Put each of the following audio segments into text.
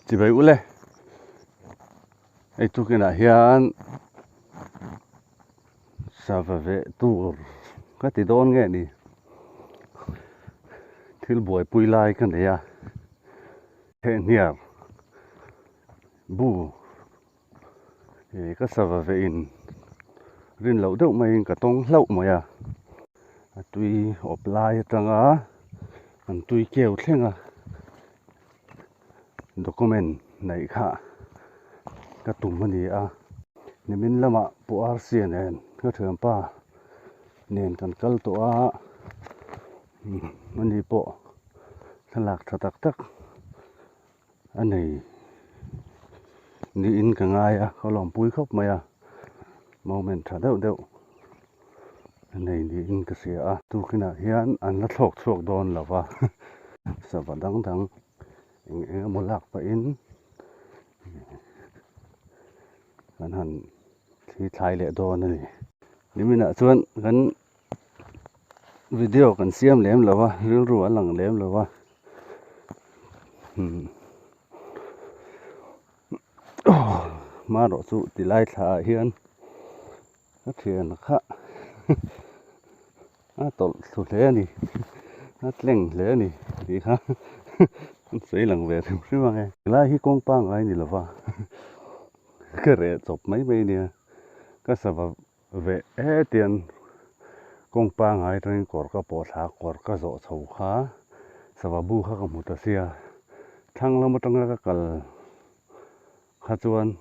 chỉ vậy ule ấy tu cái nào hiền sao về tu cái tí đón nghe đi thiếu buổi bùi lai cái này à thlehhniar bu cái sao về in rin lẩu đâu mà cả tông hlauh mà à tuy apply trang á anh tuy kêu thêm à document này khá cái tụm mình đi à nên mình làm à pawh CNN cái thường pa nên cần câu tổ à mình đi bộ thằng lạc thật tắc anh này đi in cả ngày àเขาลองปุ้ยkhawp mày à moment thật đâu anh này đi in cái gì à tu cái nào hiền anh nó thuộc đòn là va sao vẫn đắng anh một lạc phải in anh hẳn thì thay lại đòn này nếu mình đã chọn gần video cần siam lem là va rêu rùa lằng lem là va mà độ số thì lại thả hiền cái thiền nó khác tổ số thế này leng thế này thì khác xây lằng về thì chứ mà nghe lại hi công pang ai này là va cái rễ chụp mấy bên nè cái sao về tiền công pang ai trên cột cái bộ thả cột cái rổ sầu khá sao bu khác cái một xia thằng là một trong cái cái khá chuan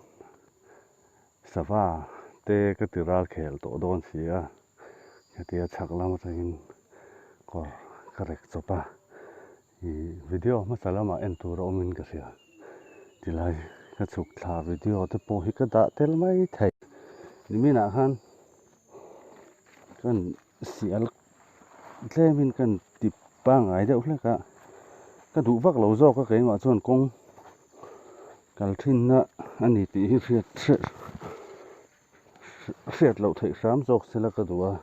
sao te cái từ ra khel tổ đón xia cái tia chắc là một cái cột cái rễ chụp à video mà sao mà em tu rồi mình cái xia thì lại cái chụp thả video thì po hi cái đã tel mấy thầy thì mình à han kan sial tle min kan tip pa ngai deuh hle ka du vak lo zo ka keima chuan kong kal thin na ani ti hi riat lo thei sam jok sela ka duwa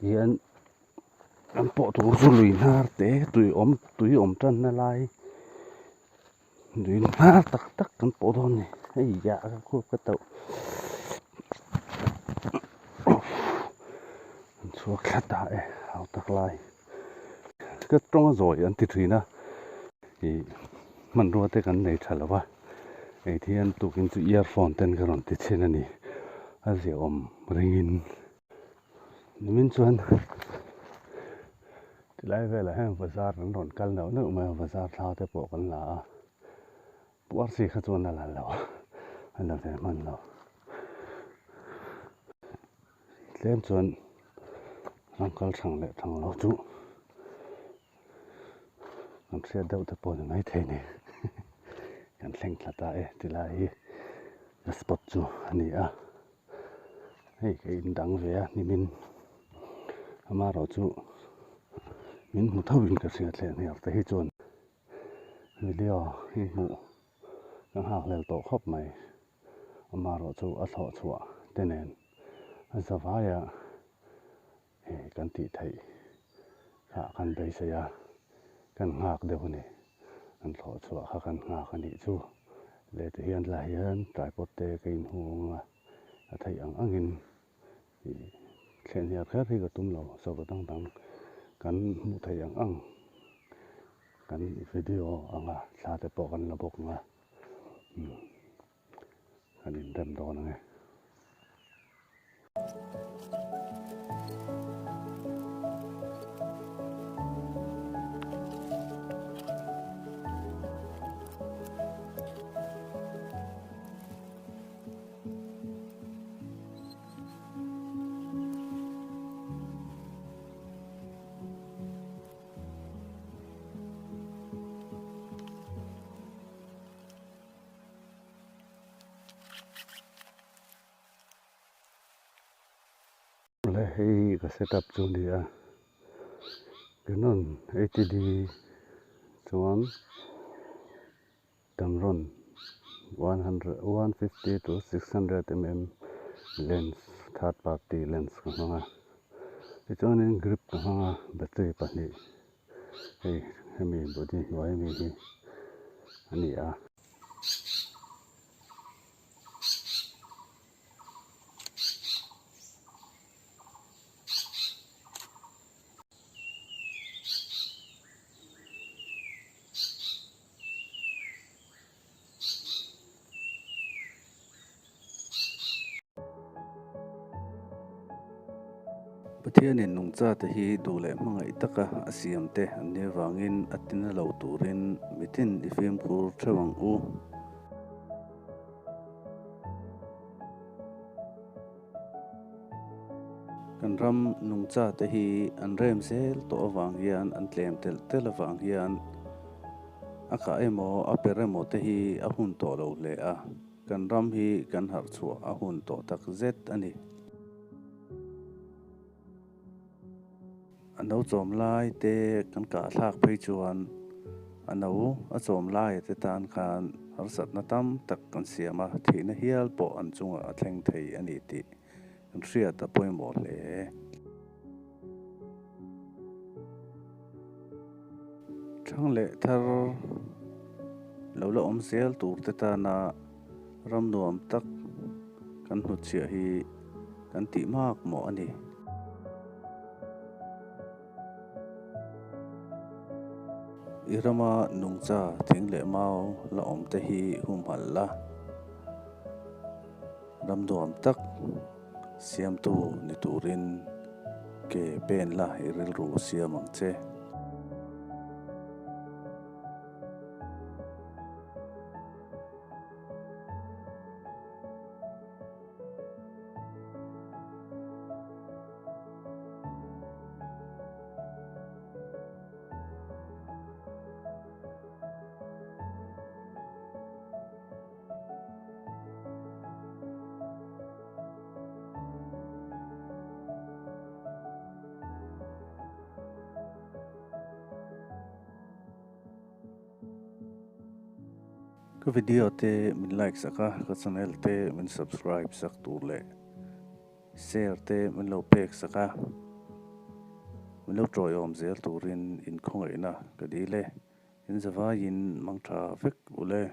hian an po tur chu lui nar te tui om tan na lai lui nar tak kan po don ni ai ya ka khu ka tau chua khát đại hào tắc lại cái trong rồi anh tít na thì mình rồi tới cái này thật là vậy thì anh tụi cái chữ earphone tên cái rồng tít trên này anh sẽ ringin mình chọn thì lại về là hàng bazaar nó đòn cal nào nữa mà bazaar thao tới bộ con là bộ gì khác chọn là lẩu anh là về mình lẩu lên chọn răng cal thằng lệ thằng lẩu chú làm xe đâu tới bộ này thế này anh xem là tại thì lại cái spot chú anh à hey cái in đăng về thì mình mà rồi chú mình một thâu in cái xe này phải hết chọn video hi mu cái hàng lên tổ khóc mày mà rồi chú ở thọ chùa tên này anh sao phải à cái tí thấy hạ căn bây giờ căn ngạc đều này anh thọ chùa hạ căn ngạc anh đi chú để thể hiện lại hiện trải bột tê cái hùng thấy ăn in thì thlehhniar khác thì cái tôm lẩu sau cái tăng kan mu thei ang kan video anga sa te po kan la bok nga kan in dem do na nge hey cái setup chung đi à cái non ATD chuan tamron 150 to 600 lens third party lens ka hanga ti chuan in grip ka hanga battery pahnih hei hemi bodi noi mi hi ani a Pathian in nung cha te hi du le mangai taka asiam te an ne wangin atin lo turin mitin ifim khur thawang u kan ram nung cha te hi an rem sel to awang hian an tlem tel tel awang hian aka emo aperemo te hi a hun to lo le a kan ram hi kan har chua a hun to tak zet ani an no chom lai te kan ka thlak phei chuan an no a chom lai te tan khan har sat na tam tak kan siama thina hial po an chunga a thleng thei ani ti kan hriat a poimo hle thang le thar lo la om sel tur te ta na ram nuam tak kan hu chia hi kan ti mak mo ani irama nungcha thing le mau la om te hi hum hal la ram nuam tak siam tu ni turin ke pen la iril ru siam ang che cái video te min like saka ka channel te min subscribe sak tur le share te min lo pek saka min lo troy om zel turin in khongai na ka di le in zawa in mang tha vek ule